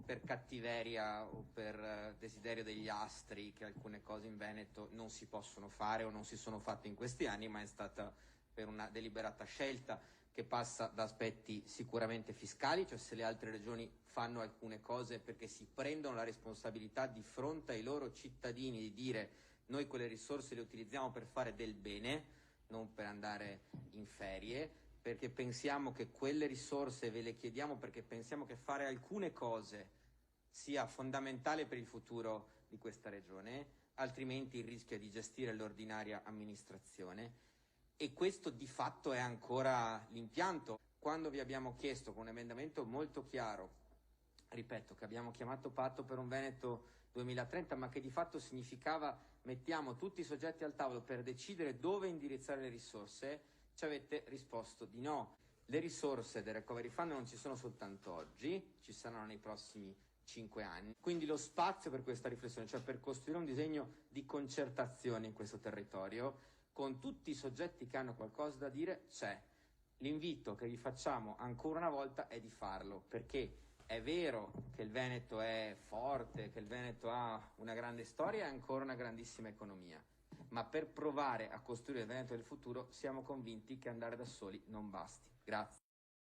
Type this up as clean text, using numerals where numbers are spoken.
per cattiveria o per desiderio degli astri che alcune cose in Veneto non si possono fare o non si sono fatte in questi anni, ma è stata per una deliberata scelta che passa da aspetti sicuramente fiscali, cioè se le altre regioni fanno alcune cose perché si prendono la responsabilità di fronte ai loro cittadini di dire noi quelle risorse le utilizziamo per fare del bene, non per andare in ferie, perché pensiamo che quelle risorse ve le chiediamo perché pensiamo che fare alcune cose sia fondamentale per il futuro di questa regione, altrimenti il rischio è di gestire l'ordinaria amministrazione. E questo di fatto è ancora l'impianto. Quando vi abbiamo chiesto con un emendamento molto chiaro, ripeto, che abbiamo chiamato Patto per un Veneto 2030, ma che di fatto significava mettiamo tutti i soggetti al tavolo per decidere dove indirizzare le risorse, ci avete risposto di no. Le risorse del Recovery Fund non ci sono soltanto oggi, ci saranno nei prossimi 5 anni. Quindi lo spazio per questa riflessione, cioè per costruire un disegno di concertazione in questo territorio, con tutti i soggetti che hanno qualcosa da dire, c'è. L'invito che vi facciamo ancora una volta è di farlo, perché è vero che il Veneto è forte, che il Veneto ha una grande storia e ancora una grandissima economia, ma per provare a costruire il Veneto del futuro siamo convinti che andare da soli non basti. Grazie.